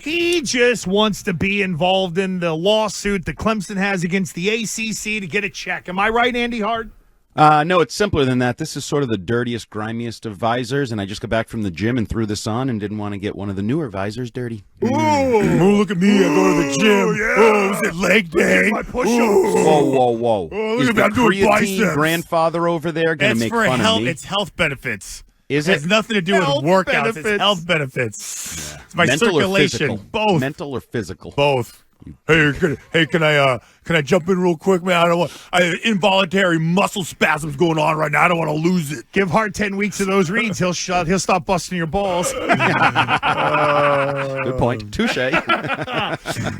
He just wants to be involved in the lawsuit that Clemson has against the ACC to get a check. Am I right, Andy Hart? No, it's simpler than that. This is sort of the dirtiest, grimiest of visors, and I just got back from the gym and threw this on and didn't want to get one of the newer visors dirty. Oh, look at me. I go to the gym. Yeah. Oh, is it leg day? My push-ups. Whoa. Oh, Is look the at me, I'm doing creatine biceps. grandfather over there going to make for fun health. of me? It's health benefits. Is It has it nothing to do with Health workouts. benefits. It's health benefits. It's my mental or circulation. physical? Both. Mental or physical? Both. Hey, can I jump in real quick, man? I have involuntary muscle spasms going on right now. I don't want to lose it. Give Hart 10 weeks of those reads. He'll stop busting your balls. Good point. Touche.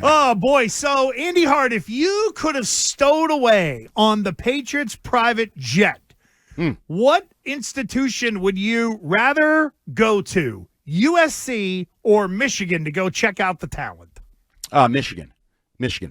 Oh, boy. So, Andy Hart, if you could have stowed away on the Patriots' private jet, what institution would you rather go to, USC or Michigan, to go check out the talent? Michigan,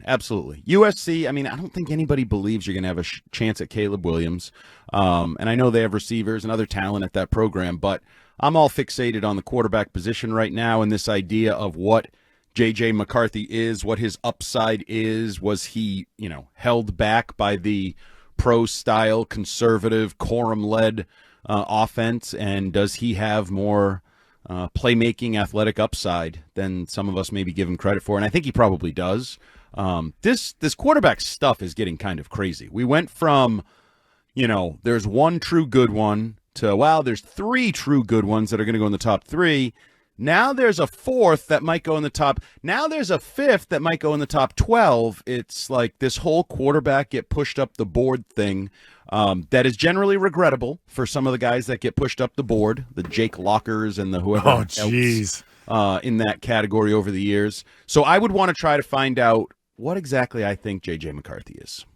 absolutely. USC, I mean, I don't think anybody believes you're going to have a chance at Caleb Williams. And I know they have receivers and other talent at that program, but I'm all fixated on the quarterback position right now and this idea of what J.J. McCarthy is, what his upside is. Was he, held back by the pro-style, conservative, quorum-led offense, and does he have more playmaking, athletic upside than some of us maybe give him credit for? And I think he probably does. This quarterback stuff is getting kind of crazy. We went from, there's one true good one to, wow, there's three true good ones that are going to go in the top three. Now there's a fourth that might go in the top. Now there's a fifth that might go in the top 12. It's like this whole quarterback get pushed up the board thing that is generally regrettable for some of the guys that get pushed up the board, the Jake Lockers and the whoever else in that category over the years. So I would want to try to find out what exactly I think J.J. McCarthy is.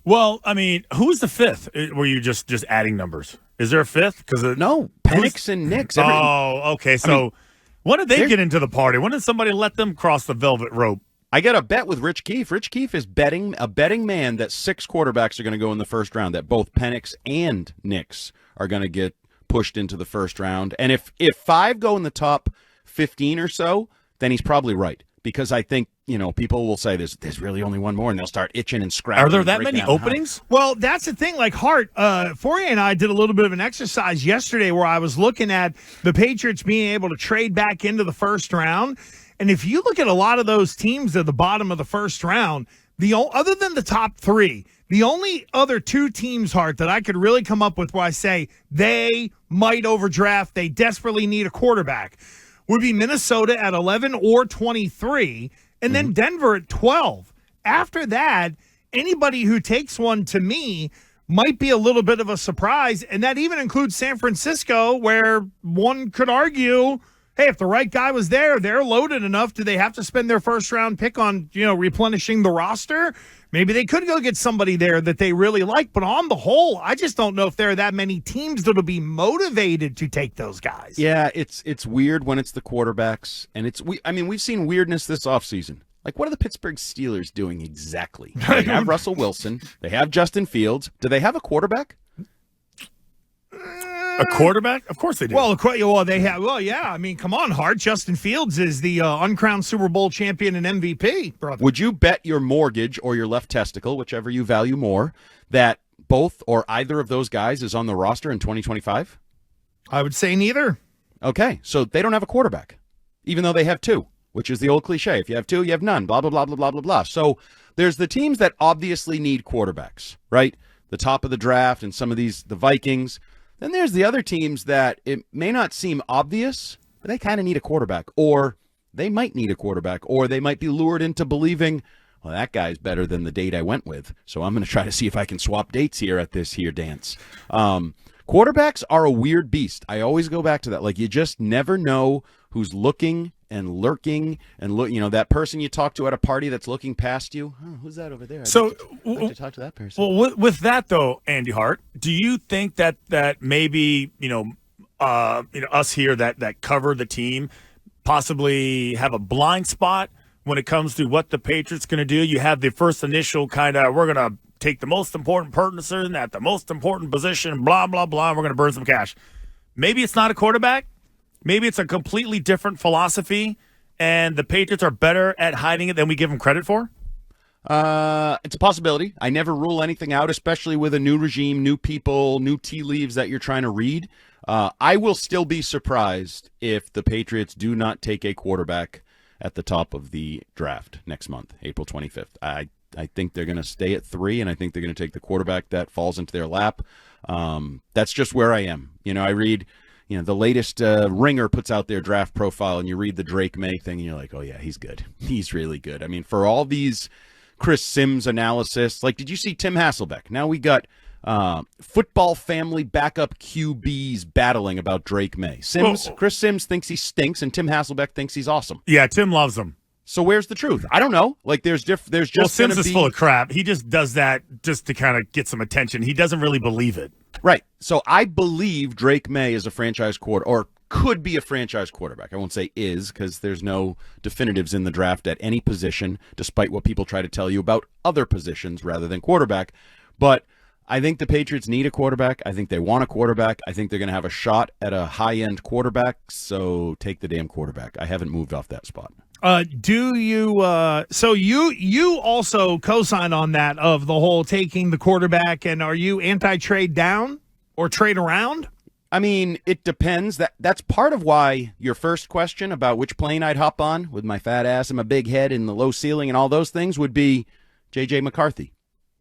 Well, I mean, who's the fifth? Were you just adding numbers? Is there a fifth? No, Penix and Nix. Okay. So when did they get into the party? When did somebody let them cross the velvet rope? I got a bet with Rich Keefe. Rich Keefe is betting man that 6 quarterbacks are going to go in the first round, that both Penix and Nix are going to get pushed into the first round. And if 5 go in the top 15 or so, then he's probably right. Because I think, people will say there's really only one more, and they'll start itching and scratching. Are there that many openings? Well, that's the thing. Like Hart, Fourier and I did a little bit of an exercise yesterday where I was looking at the Patriots being able to trade back into the first round. And if you look at a lot of those teams at the bottom of the first round, other than the top 3, the only other 2 teams, Hart, that I could really come up with where I say they might overdraft, they desperately need a quarterback, would be Minnesota at 11 or 23, and then Denver at 12. After that, anybody who takes one, to me, might be a little bit of a surprise, and that even includes San Francisco, where one could argue, hey, if the right guy was there, they're loaded enough. Do they have to spend their first-round pick on, replenishing the roster? Maybe they could go get somebody there that they really like. But on the whole, I just don't know if there are that many teams that will be motivated to take those guys. Yeah, it's weird when it's the quarterbacks. And we've seen weirdness this offseason. Like, what are the Pittsburgh Steelers doing exactly? They have Russell Wilson. They have Justin Fields. Do they have a quarterback? A quarterback? Of course they do. Well, they have. Well, yeah. I mean, come on, Hart. Justin Fields is the uncrowned Super Bowl champion and MVP, brother. Would you bet your mortgage or your left testicle, whichever you value more, that both or either of those guys is on the roster in 2025? I would say neither. Okay, so they don't have a quarterback, even though they have 2, which is the old cliche. If you have 2, you have none, blah, blah, blah, blah, blah, blah, blah. So there's the teams that obviously need quarterbacks, right? The top of the draft and some of the Vikings. Then there's the other teams that it may not seem obvious, but they kind of need a quarterback, or they might need a quarterback, or they might be lured into believing, well, that guy's better than the date I went with, so I'm going to try to see if I can swap dates here at this here dance. Quarterbacks are a weird beast. I always go back to that. Like, you just never know who's looking and lurking and that person you talk to at a party that's looking past you. Oh, who's that over there? I'd like to talk to that person. Well, with that though, Andy Hart, do you think that maybe us here that cover the team possibly have a blind spot when it comes to what the Patriots going to do? You have the first initial kind of, we're going to take the most important person at the most important position, blah blah blah. We're going to burn some cash. Maybe it's not a quarterback. Maybe it's a completely different philosophy, and the Patriots are better at hiding it than we give them credit for? It's a possibility. I never rule anything out, especially with a new regime, new people, new tea leaves that you're trying to read. I will still be surprised if the Patriots do not take a quarterback at the top of the draft next month, April 25th. I think they're going to stay at 3, and I think they're going to take the quarterback that falls into their lap. That's just where I am. I read, the latest Ringer puts out their draft profile, and you read the Drake May thing, and you're like, oh, yeah, he's good. He's really good. I mean, for all these Chris Sims analysis, like, did you see Tim Hasselbeck? Now we got football family backup QBs battling about Drake May. Chris Sims thinks he stinks, and Tim Hasselbeck thinks he's awesome. Yeah, Tim loves him. So where's the truth? I don't know. Like, there's just Sims is full of crap. He just does that just to kind of get some attention. He doesn't really believe it. Right. So I believe Drake May is a franchise or could be a franchise quarterback. I won't say is, because there's no definitives in the draft at any position, despite what people try to tell you about other positions rather than quarterback. But I think the Patriots need a quarterback. I think they want a quarterback. I think they're going to have a shot at a high-end quarterback, so take the damn quarterback. I haven't moved off that spot. Do you so you also co-sign on that of the whole taking the quarterback, and are you anti-trade down or trade around? I mean, it depends. That's part of why your first question about which plane I'd hop on with my fat ass and my big head and the low ceiling and all those things would be J.J. McCarthy.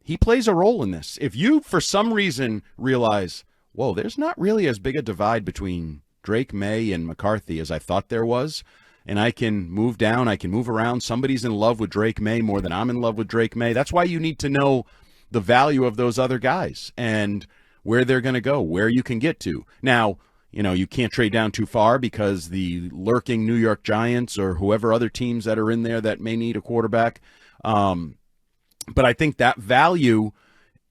He plays a role in this. If you, for some reason, realize, whoa, there's not really as big a divide between Drake May and McCarthy as I thought there was, and I can move down, I can move around. Somebody's in love with Drake May more than I'm in love with Drake May. That's why you need to know the value of those other guys and where they're going to go, where you can get to. Now, you can't trade down too far because the lurking New York Giants or whoever other teams that are in there that may need a quarterback. But I think that value,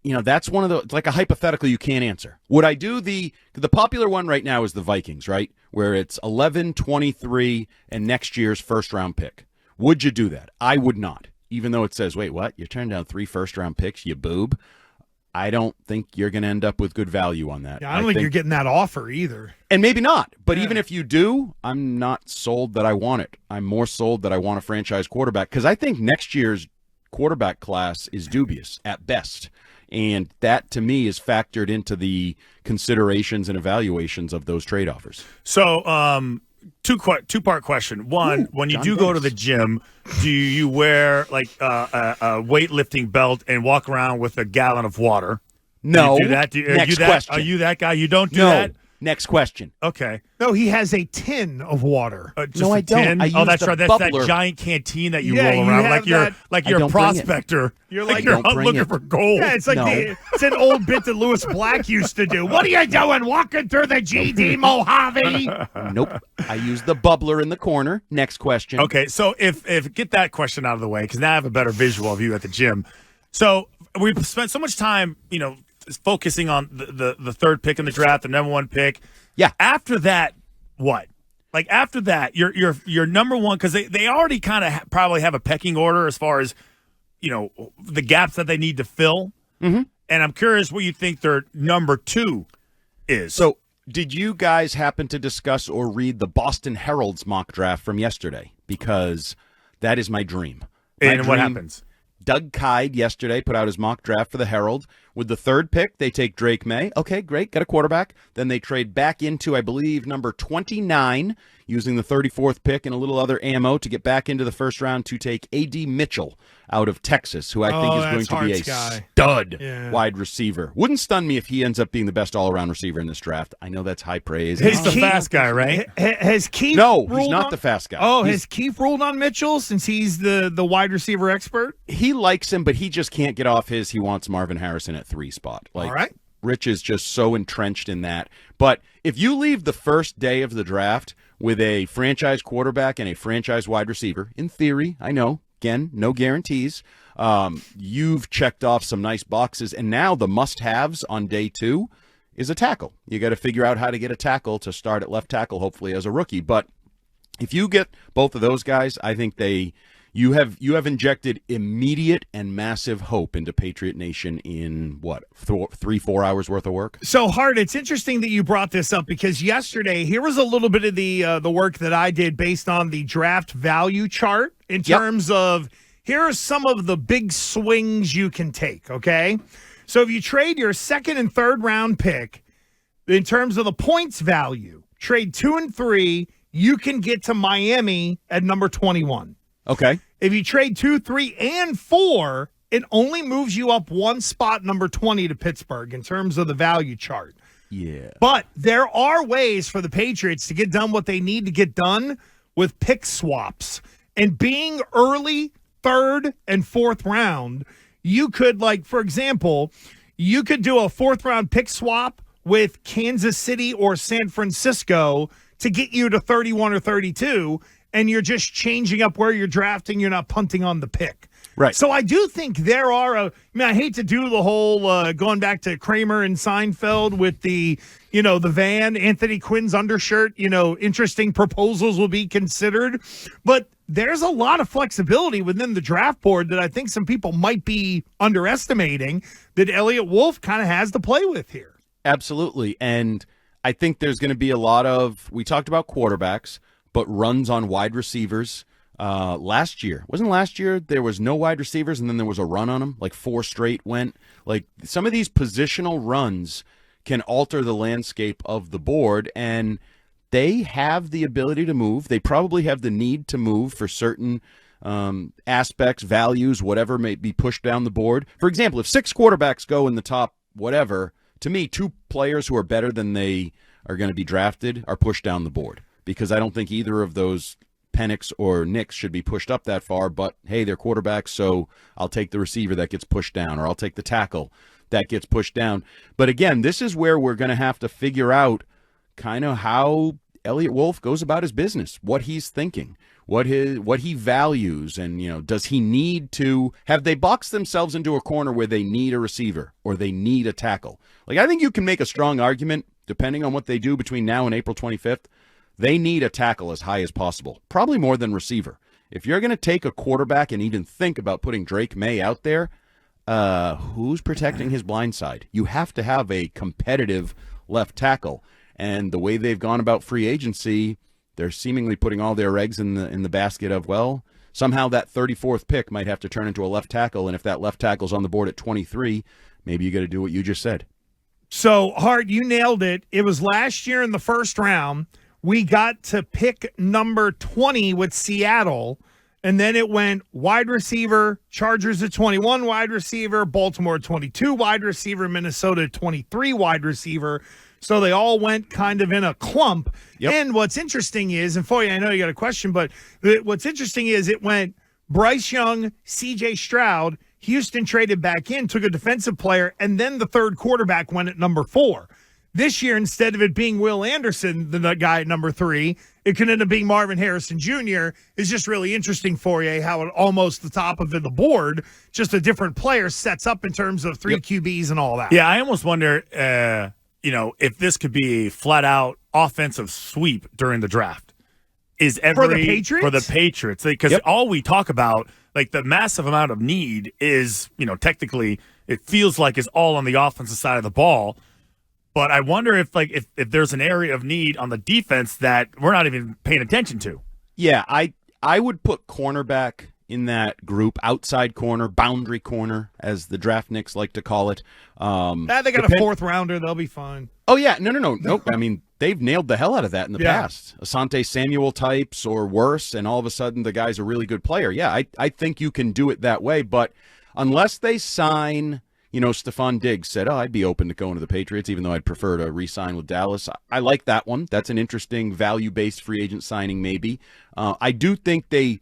that's one of the, like a hypothetical you can't answer. Would I do the popular one right now is the Vikings, right? Where it's 11, 23, and next year's first-round pick. Would you do that? I would not. Even though it says, wait, what? You turned down 3 first-round picks, you boob? I don't think you're going to end up with good value on that. Yeah, I don't think you're getting that offer either. And maybe not. But even if you do, I'm not sold that I want it. I'm more sold that I want a franchise quarterback because I think next year's quarterback class is dubious at best. And that, to me, is factored into the considerations and evaluations of those trade offers. So, two-part question. One, when you do go to the gym, do you wear like a weightlifting belt and walk around with a gallon of water? No. Do you do that? Next question. Are you that guy? You don't do that? Next question. Okay. No, he has a tin of water. No, I don't. I That's use right. the That's bubbler. that giant canteen that you Yeah, roll you around have like you're a prospector. You're like like, you're don't bring looking it. for gold. Yeah, it's like it's an old bit that Lewis Black used to do. What are you doing, walking through the GD Mojave? Nope. I use the bubbler in the corner. Next question. Okay, so if get that question out of the way, because now I have a better visual of you at the gym. So we've spent so much time, focusing on the third pick in the draft, the number 1 pick. Yeah. After that, what? Like after that, your number one, because they already kind of probably have a pecking order as far as the gaps that they need to fill. Mm-hmm. And I'm curious what you think their number 2 is. So, did you guys happen to discuss or read the Boston Herald's mock draft from yesterday? Because that is my dream. What happens? Doug Kyde yesterday put out his mock draft for the Herald. With the 3rd pick, they take Drake May. Okay, great, got a quarterback. Then they trade back into, I believe, number 29, using the 34th pick and a little other ammo to get back into the first round to take A.D. Mitchell out of Texas, who I think is going to be a stud wide receiver. Wouldn't stun me if he ends up being the best all-around receiver in this draft. I know that's high praise. He's the fast guy, right? Has Keith No, he's not the fast guy. Oh, has Keith ruled on Mitchell since he's the wide receiver expert? He likes him, but he just can't get off his he wants Marvin Harrison at 3 spot. All right. Rich is just so entrenched in that. But if you leave the first day of the draft with a franchise quarterback and a franchise wide receiver, in theory, I know, again, no guarantees, you've checked off some nice boxes. And now the must-haves on day 2 is a tackle. You got to figure out how to get a tackle to start at left tackle, hopefully as a rookie. But if you get both of those guys, I think you You have injected immediate and massive hope into Patriot Nation in what, 3-4 hours worth of work? So, Hart, it's interesting that you brought this up because yesterday, here was a little bit of the work that I did based on the draft value chart in terms of here are some of the big swings you can take, okay? So if you trade your second and third round pick in terms of the points value, trade 2 and 3, you can get to Miami at number 21. Okay. If you trade 2, 3, and 4, it only moves you up one spot, number 20, to Pittsburgh in terms of the value chart. Yeah. But there are ways for the Patriots to get done what they need to get done with pick swaps. And being early, third and fourth round, you could, like, for example, you could do a fourth round pick swap with Kansas City or San Francisco to get you to 31 or 32, and you're just changing up where you're drafting. You're not punting on the pick. Right. So I do think there are I hate to do the whole going back to Kramer and Seinfeld with the van, Anthony Quinn's undershirt, interesting proposals will be considered. But there's a lot of flexibility within the draft board that I think some people might be underestimating that Elliott Wolf kind of has to play with here. Absolutely. And I think there's going to be a lot of, we talked about quarterbacks, but runs on wide receivers. Last year, there was no wide receivers and then there was a run on them, like 4 straight went. Like, some of these positional runs can alter the landscape of the board, and they have the ability to move. They probably have the need to move for certain aspects, values, whatever may be pushed down the board. For example, if 6 quarterbacks go in the top whatever, to me, 2 players who are better than they are going to be drafted are pushed down the board, because I don't think either of those Penix or Nix should be pushed up that far, but hey, they're quarterbacks, so I'll take the receiver that gets pushed down, or I'll take the tackle that gets pushed down. But again, this is where we're going to have to figure out kind of how Elliott Wolf goes about his business, what he's thinking, what he values, and does he need to have they boxed themselves into a corner where they need a receiver or they need a tackle? Like, I think you can make a strong argument, depending on what they do between now and April 25th, they need a tackle as high as possible, probably more than receiver. If you're going to take a quarterback and even think about putting Drake May out there, who's protecting his blind side? You have to have a competitive left tackle. And the way they've gone about free agency, they're seemingly putting all their eggs in the basket of, well, somehow that 34th pick might have to turn into a left tackle. And if that left tackle's on the board at 23, maybe you got to do what you just said. So, Hart, you nailed it. It was last year in the first round. We got to pick number 20 with Seattle, and then it went wide receiver, Chargers at 21 wide receiver, Baltimore at 22 wide receiver, Minnesota at 23 wide receiver. So they all went kind of in a clump. Yep. And what's interesting is, and Foye, I know you got a question, but what's interesting is it went Bryce Young, C.J. Stroud, Houston traded back in, took a defensive player, and then the third quarterback went at number 4. This year, instead of it being Will Anderson, the guy at number 3, it could end up being Marvin Harrison Jr. It's just really interesting for you how it almost the top of the board, just a different player sets up in terms of 3 QBs and all that. Yeah, I almost wonder, if this could be a flat-out offensive sweep during the draft. For the Patriots? For the Patriots. Because all we talk about, like the massive amount of need is, technically, it feels like it's all on the offensive side of the ball. But I wonder if there's an area of need on the defense that we're not even paying attention to. Yeah, I would put cornerback in that group, outside corner, boundary corner, as the draftniks like to call it. They got a 4th rounder. They'll be fine. Oh, yeah. No. I mean, they've nailed the hell out of that in the past. Asante Samuel types or worse, and all of a sudden the guy's a really good player. Yeah, I think you can do it that way. But unless they sign... Stephon Diggs said, I'd be open to going to the Patriots, even though I'd prefer to re-sign with Dallas. I like that one. That's an interesting value-based free agent signing, maybe. I do think they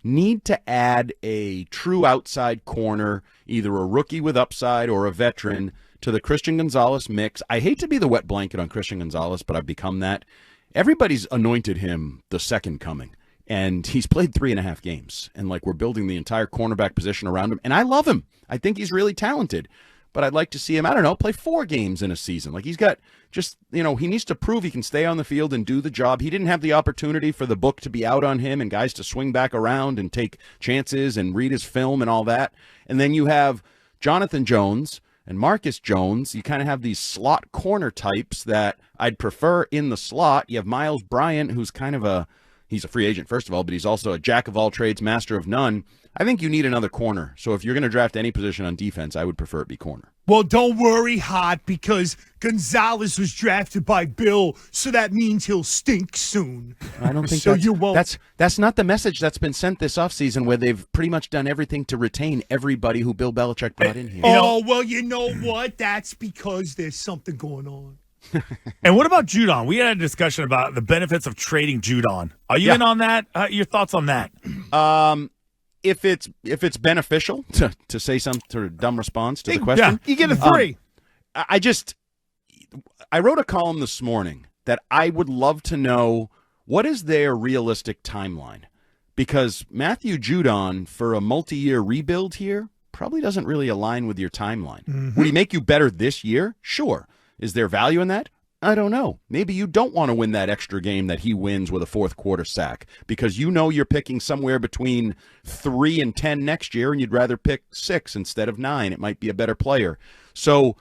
need to add a true outside corner, either a rookie with upside or a veteran, to the Christian Gonzalez mix. I hate to be the wet blanket on Christian Gonzalez, but I've become that. Everybody's anointed him the second coming. And he's played 3.5 games. And, we're building the entire cornerback position around him. And I love him. I think he's really talented. but I'd like to see him, I don't know, play 4 games in a season. Like he's got just, he needs to prove he can stay on the field and do the job. He didn't have the opportunity for the book to be out on him and guys to swing back around and take chances and read his film and all that. And then you have Jonathan Jones and Marcus Jones. You kind of have these slot corner types that I'd prefer in the slot. You have Miles Bryant, who's kind of he's a free agent, first of all, but he's also a jack of all trades, master of none. I think you need another corner. So if you're going to draft any position on defense, I would prefer it be corner. Well, don't worry, Hot, because Gonzalez was drafted by Bill, so that means he'll stink soon. I don't think so. You won't. That's not the message that's been sent this offseason, where they've pretty much done everything to retain everybody who Bill Belichick brought in here. Well, you know what? That's because there's something going on. And what about Judon? We had a discussion about the benefits of trading Judon. Are you in on that? Your thoughts on that? If it's beneficial to say some sort of dumb response to the question, you get a 3. I wrote a column this morning that I would love to know what is their realistic timeline, because Matthew Judon for a multi-year rebuild here probably doesn't really align with your timeline. Mm-hmm. Would he make you better this year? Sure. Is there value in that? I don't know. Maybe you don't want to win that extra game that he wins with a fourth quarter sack, because you're picking somewhere between 3 and 10 next year, and you'd rather pick 6 instead of 9. It might be a better player. So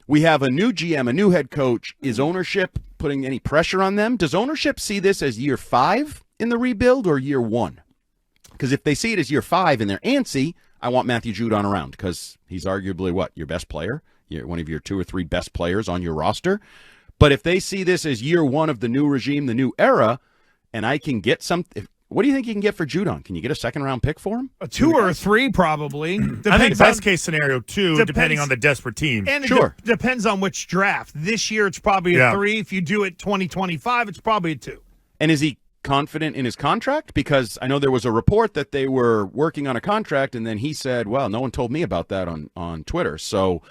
we have a new GM, a new head coach. Is ownership putting any pressure on them? Does ownership see this as year 5 in the rebuild or year 1? Because if they see it as year 5 and they're antsy, I want Matthew Judon around, because he's arguably your best player, one of your 2 or 3 best players on your roster. But if they see this as year 1 of the new regime, the new era, and I can get something, what do you think you can get for Judon? Can you get a second-round pick for him? A 2 or a 3, probably. I think best-case scenario 2, depending on the desperate team. And it depends on which draft. This year, it's probably a 3. If you do it 2025, it's probably a 2. And is he confident in his contract? Because I know there was a report that they were working on a contract, and then he said, well, no one told me about that on Twitter. So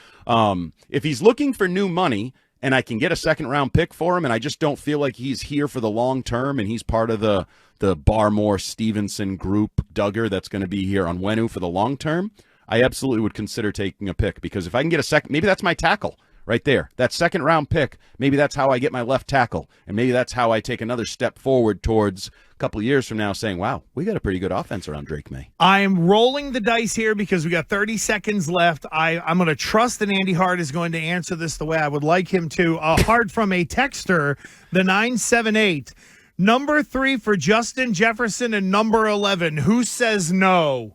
if he's looking for new money and I can get a second-round pick for him, and I just don't feel like he's here for the long term, and he's part of the Barmore Stevenson group, Duggar, that's going to be here on Wenu for the long term, I absolutely would consider taking a pick, because if I can get a second, maybe that's my tackle right there. That second-round pick, maybe that's how I get my left tackle, and maybe that's how I take another step forward towards a couple of years from now saying, wow, we got a pretty good offense around Drake May. I'm rolling the dice here because we got 30 seconds left. I'm going to trust that Andy Hart is going to answer this the way I would like him to. Hart from a texter, the 978. Number 3 for Justin Jefferson and number 11. Who says no?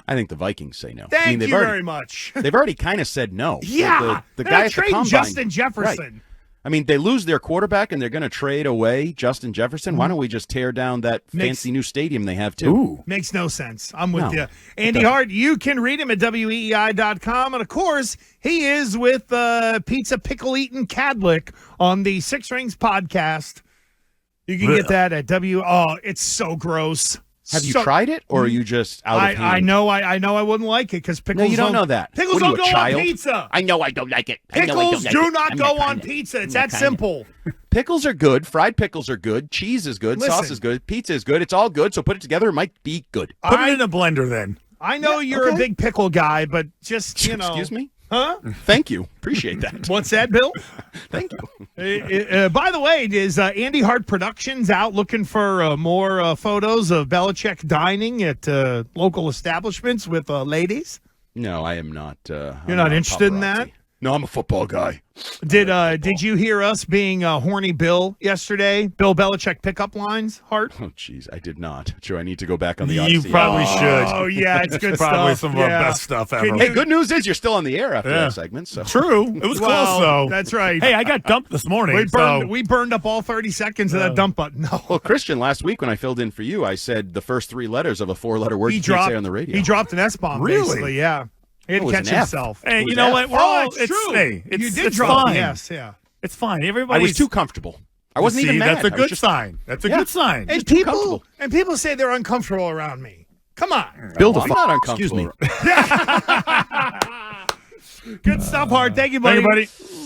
I think the Vikings say no. Thank you very much. They've already kind of said no. Yeah. The guy at the combine. Justin Jefferson. Right. I mean, they lose their quarterback and they're going to trade away Justin Jefferson. Why don't we just tear down that fancy new stadium they have, too? Ooh. Makes no sense. I'm with you. Andy Hart, you can read him at WEEI.com. And, of course, he is with Pizza Pickle Eatin' Cadlick on the Six Rings podcast. You can get that at it's so gross. Have you tried it, or are you just out of hand? I know I wouldn't like it because pickles. No, you don't know that. Pickles don't go on pizza. I know I don't like it. Pickles do not go on pizza. It's that simple. Pickles are good. Fried pickles are good. Cheese is good. Sauce is good. Pizza is good. It's all good. So put it together. It might be good. Put it in a blender then. I know you're a big pickle guy, but just, Excuse me? Huh? Thank you. Appreciate that. What's that, Bill? Thank you. By the way, is Andy Hart Productions out looking for more photos of Belichick dining at local establishments with ladies? No, I am not. You're not interested in that? No, I'm a football guy. Did you hear us being horny Bill yesterday? Bill Belichick pickup lines, Hart? Oh, jeez, I did not. Sure, I need to go back on the You Odyssey. probably should. Oh, yeah, it's good stuff. Probably some of our best stuff ever. Hey, good news is you're still on the air after that segment. So. True. It was close, though. That's right. Hey, I got dumped this morning. We burned up all 30 seconds of that dump button. No. Well, Christian, last week when I filled in for you, I said the first 3 letters of a 4-letter word you can't say on the radio. He dropped an S-bomb, basically, yeah. He had to catch himself. Hey, you know what? It's true. You did drop fine. Yes, yeah. It's fine. I was too comfortable. I wasn't even mad. That's a good sign. That's a good sign. And people say they're uncomfortable around me. Come on. Build I'm not uncomfortable. Excuse me. Good stuff, Hart. Thank you, buddy. Thank you, buddy.